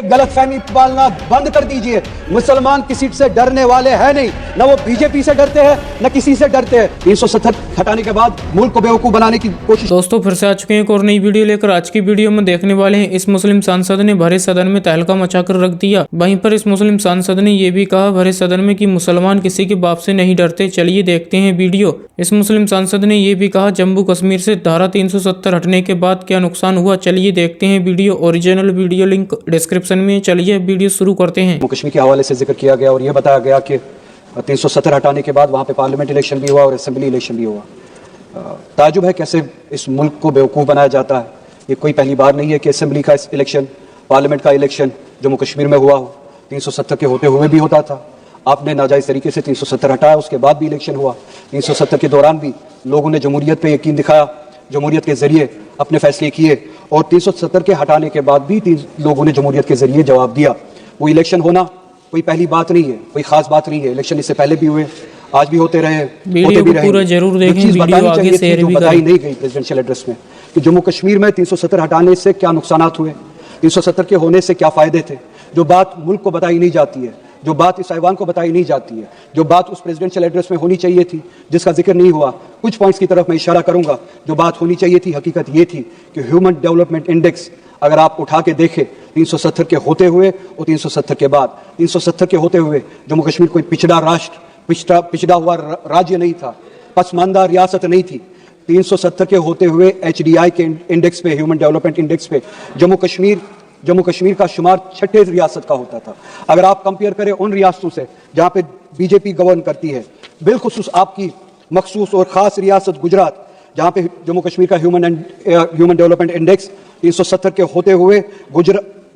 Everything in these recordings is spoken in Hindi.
गलत फहमी पालना बंद कर दीजिए। मुसलमान किसी से डरने वाले हैं नहीं, न वो बीजेपी से डरते हैं न किसी से डरते हैं। 370 हटाने के बाद मुल्क को बेवकूफ बनाने की कोशिश। दोस्तों फिर से आ चुके हैं एक और नई वीडियो लेकर। आज की वीडियो में देखने वाले हैं, इस मुस्लिम सांसद ने भरे सदन में तहलका मचाकर रख दिया। वहीं पर इस मुस्लिम सांसद ने यह भी कहा भरे सदन में कि मुसलमान किसी के बाप से नहीं डरते। चलिए देखते हैं वीडियो। इस मुस्लिम सांसद ने यह भी कहा जम्मू कश्मीर से धारा 370 हटने के बाद क्या नुकसान हुआ। चलिए देखते हैं video. Original video link description में। चलिए वीडियो शुरू करते हैं। जम्मू कश्मीर के हवाले से जिक्र किया गया और यह बताया गया कि 370 हटाने के बाद वहां पे पार्लियामेंट इलेक्शन भी हुआ और असेंबली इलेक्शन भी हुआ। ताजुब है कैसे इस मुल्क को बेवकूफ़ बनाया जाता है। ये कोई पहली बार नहीं है कि असेंबली का इलेक्शन, पार्लियामेंट का इलेक्शन जम्मू कश्मीर में हुआ हो। 370 के होते हुए भी होता था। आपने नाजायज़ तरीके से 370 हटाया, उसके बाद भी इलेक्शन हुआ। 370 के दौरान भी लोगों ने जमहूरियत पे यकीन दिखाया, जमहूरियत के जरिए अपने फैसले किए और 370 के हटाने के बाद भी लोगों ने जमहूरियत के जरिए जवाब दिया। वो इलेक्शन होना कोई पहली बात नहीं है, कोई खास बात नहीं है। इलेक्शन इससे पहले भी हुए, आज भी होते रहे, होते भी रहे। पूरा जरूर देखें, वीडियो आगे शेयर भी बताई नहीं गई प्रेसिडेंशियल एड्रेस में कि जम्मू कश्मीर में 370 हटाने से क्या नुकसान हुए, 370 के होने से क्या फायदे थे। जो बात मुल्क को बताई नहीं जाती है, जो बात इस ऐवान को बताई नहीं जाती है, जो बात उस प्रेसिडेंशियल एड्रेस में होनी चाहिए थी, जिसका जिक्र नहीं हुआ। कुछ पॉइंट्स की तरफ मैं इशारा करूंगा। जो बात होनी चाहिए थी, हकीकत ये थी कि ह्यूमन डेवलपमेंट इंडेक्स अगर आप उठा के देखें 370 के होते हुए और 370 के बाद, 370 के होते हुए जम्मू कश्मीर कोई पिछड़ा राष्ट्र, पिछड़ा हुआ राज्य नहीं था, पसमानदा रियासत नहीं थी। 370 के होते हुए HDI के इंडेक्स पे, ह्यूमन डेवलपमेंट इंडेक्स पे जम्मू कश्मीर का शुमार 6ठे रियासत का होता था। अगर आप कंपेयर करें उन रियासतों से जहां पे बीजेपी गवर्न करती है, बिलखुसूस आपकी मखसूस और खास रियासत गुजरात, जहां पे जम्मू कश्मीर का ह्यूमन डेवलपमेंट इंडेक्स 370 के होते हुए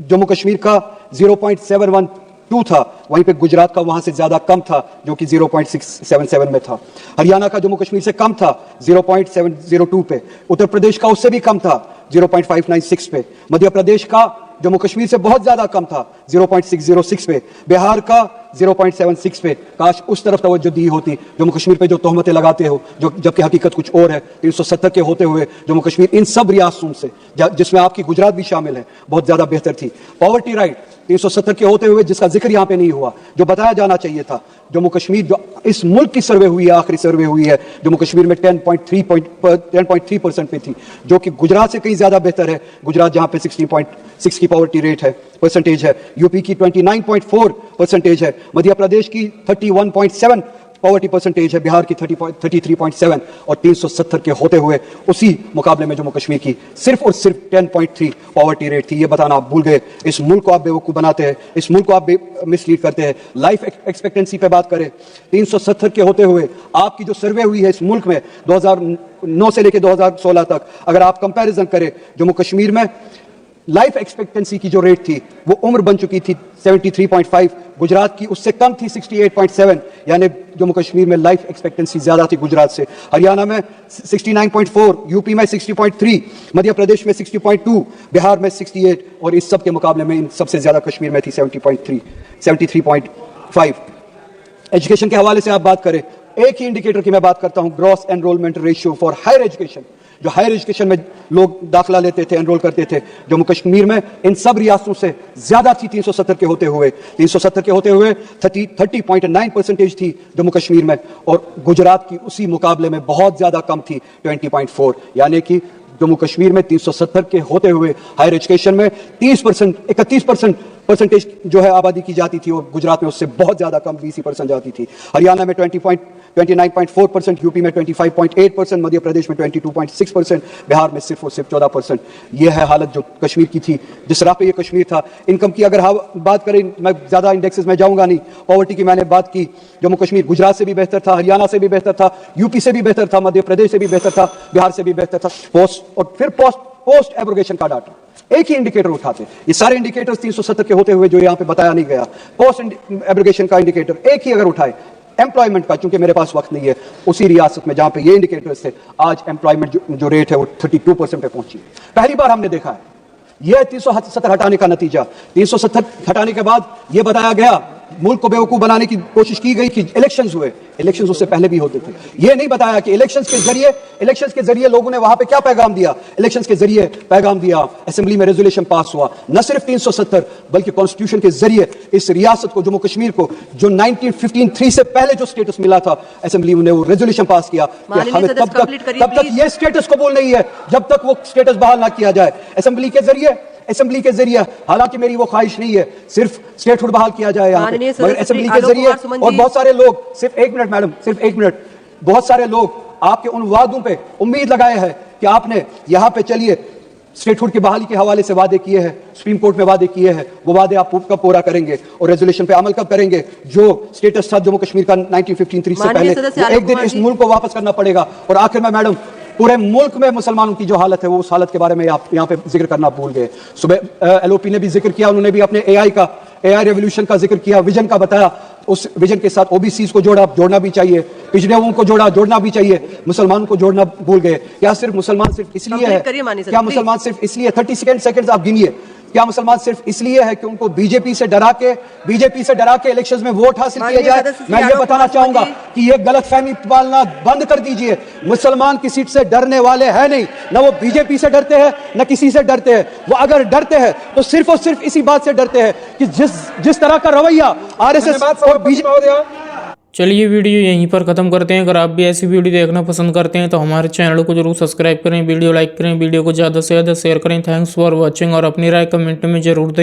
जम्मू कश्मीर का 0.712 था, वहीं पे गुजरात का वहां से ज्यादा कम था जो कि 0.677 में था। हरियाणा का जम्मू कश्मीर से कम था 0.702 पे, उत्तर प्रदेश का उससे भी कम था 0.596 पे, मध्य प्रदेश का जम्मू कश्मीर से बहुत ज्यादा कम था 0.606 पे, बिहार का 0.76 पे। काश उस तरफ तवज्जो दी होती। जम्मू कश्मीर पे जो तोहमतें लगाते हो, जो जबकि हकीकत कुछ और है। 370 के होते हुए जम्मू कश्मीर इन सब रियासतों से, जिसमें आपकी गुजरात भी शामिल है, बहुत ज्यादा बेहतर थी। पॉवर्टी राइट 370 के होते हुए, जिसका जिक्र यहां पे नहीं हुआ, जो बताया जाना चाहिए था। जम्मू कश्मीर जो इस मुल्क की सर्वे हुई है, आखिरी सर्वे हुई है, जम्मू कश्मीर में 10.3% पे थी, जो कि गुजरात से कहीं ज्यादा बेहतर है। गुजरात जहां पे 16.6 की पॉवर्टी रेट है, परसेंटेज है, यूपी की 29.4 परसेंटेज है, मध्य प्रदेश की 31.7 पॉवर्टी परसेंटेज है, बिहार की 33.7 और 370 के होते हुए उसी मुकाबले में जम्मू कश्मीर की सिर्फ और सिर्फ 10.3 पॉवर्टी रेट थी। ये बताना आप भूल गए। इस मुल्क को आप बेवकूफ बनाते हैं, इस मुल्क को आप मिसलीड करते हैं। लाइफ एक्सपेक्टेंसी पे बात करें, 370 के होते हुए आपकी जो सर्वे हुई है इस मुल्क में 2009 से लेकर 2016 तक, अगर आप कंपैरिजन करें, जम्मू कश्मीर में लाइफ एक्सपेक्टेंसी की जो रेट थी वो उम्र बन चुकी थी 73.5, गुजरात की उससे कम थी 68.7, यानी जम्मू कश्मीर में लाइफ एक्सपेक्टेंसी ज्यादा थी गुजरात से। हरियाणा में 69.4, यूपी में 60.3, मध्य प्रदेश में 60.2, बिहार में 68 और इस सब के मुकाबले में इन सबसे ज्यादा कश्मीर में थी 73.5। एजुकेशन के हवाले से आप बात करें, एक ही इंडिकेटर की मैं बात करता हूं, gross enrolment ratio for higher education. जो हायर एजुकेशन में लोग दाखिला लेते थे, एनरोल करते थे, जम्मू कश्मीर में इन सब रियासतों से ज्यादा थी 370 के होते हुए। 370 के होते हुए 30.9% थी जम्मू कश्मीर में और गुजरात की उसी मुकाबले में बहुत ज्यादा कम थी 20.4, यानी कि जम्मू कश्मीर में 370 के होते हुए हायर एजुकेशन में 31% परसेंटेज जो है आबादी की जाती थी और गुजरात में उससे बहुत ज्यादा कम 20% जाती थी। हरियाणा में 29.4%, यूपी में 25.8%, मध्य प्रदेश में 22.6%, बिहार में सिर्फ और सिर्फ 14%। यह है हालत जो कश्मीर की थी, जिस राह पे ये कश्मीर था। इनकम की अगर बात करें, मैं ज्यादा इंडेक्सेस में जाऊंगा नहीं। पॉवर्टी की मैंने बात की, जम्मू कश्मीर गुजरात से भी बेहतर था, हरियाणा से भी बेहतर था, यूपी से भी बेहतर था, मध्य प्रदेश से भी बेहतर था, बिहार से भी बेहतर था। पोस्ट एब्रोगेशन का डाटा एक ही इंडिकेटर उठाते, ये सारे इंडिकेटर्स 370 के होते हुए जो यहां पे बताया नहीं गया, पोस्ट एब्रोगेशन का इंडिकेटर एक ही अगर उठाए, एम्प्लॉयमेंट का, चूंकि मेरे पास वक्त नहीं है, उसी रियासत में जहां पे ये इंडिकेटर्स थे, आज एम्प्लॉयमेंट जो रेट है वो 32% पे पहुंची है। पहली बार हमने देखा है। यह 370 हटाने का नतीजा। 370 हटाने के बाद यह बताया गया मुल्क को बेवकूफ बनाने की कोशिश की गई कि इलेक्शंस हुए। इलेक्शंस उससे पहले भी होते थे। ये नहीं बताया कि इलेक्शंस के जरिए लोगों ने वहां पे क्या पैगाम दिया। इलेक्शंस के जरिए पैगाम दिया, असेंबली में रेजोल्यूशन पास हुआ, न सिर्फ 370 बल्कि कॉन्स्टिट्यूशन के जरिए इस रियासत को, जम्मू कश्मीर को, जो 1953 से पहले जो स्टेटस मिला था, असेंबली ने वो रेजोल्यूशन पास किया कि हमें तब तक ये स्टेटस कबूल नहीं है जब तक वो स्टेटस बहाल ना किया जाए। असेंबली के जरिए हालांकि मेरी वो ख्वाहिश नहीं है सिर्फ स्टेटहुड बहाल किया जाए यहाँ पे, मगर असेंबली के जरिए, और बहुत सारे लोग, सिर्फ एक मिनट मैडम, सिर्फ एक मिनट, बहुत सारे लोग आपके उन वादों पे उम्मीद लगाए हैं कि आपने यहाँ पे चलिए स्टेटहुड की बहाली के हवाले से वादे किए हैं, सुप्रीम कोर्ट में वादे किए हैं, वो वादे आप कब पूरा करेंगे और रेजोल्यूशन पे अमल कब करेंगे। जो स्टेटस था जम्मू कश्मीर का 1953 से पहले, एक दिन इस मुल्क को वापस करना पड़ेगा। और आखिर में मैडम, पूरे मुल्क में मुसलमानों की जो हालत है, वो उस हालत के बारे में आप यहाँ पे जिक्र करना भूल गए। सुबह एलओपी ने भी जिक्र किया, उन्होंने भी अपने एआई रेवोल्यूशन का जिक्र किया, विजन का बताया। उस विजन के साथ ओबीसी को जोड़ना भी चाहिए, पिछड़े को जोड़ना भी चाहिए, मुसलमानों को जोड़ना भूल गए। क्या सिर्फ मुसलमान सिर्फ इसलिए है, क्या मुसलमान सिर्फ इसलिए 30 सेकंड आप गिनिए, क्या मुसलमान सिर्फ इसलिए है कि उनको बीजेपी से डरा के इलेक्शंस में वोट हासिल किया जाए। मैं ये बताना चाहूंगा कि ये गलतफहमी पालना बंद कर दीजिए। मुसलमान किसी से डरने वाले हैं नहीं, ना वो बीजेपी से डरते हैं, ना किसी से डरते हैं। वो अगर डरते हैं तो सिर्फ और सिर्फ इसी बात से डरते हैं कि जिस तरह का रवैया आरएसएस और बीजेपी। चलिए वीडियो यहीं पर ख़त्म करते हैं। अगर आप भी ऐसी वीडियो देखना पसंद करते हैं तो हमारे चैनल को जरूर सब्सक्राइब करें, वीडियो लाइक करें, वीडियो को ज़्यादा से ज़्यादा शेयर करें। थैंक्स फॉर वॉचिंग और अपनी राय कमेंट में जरूर दें।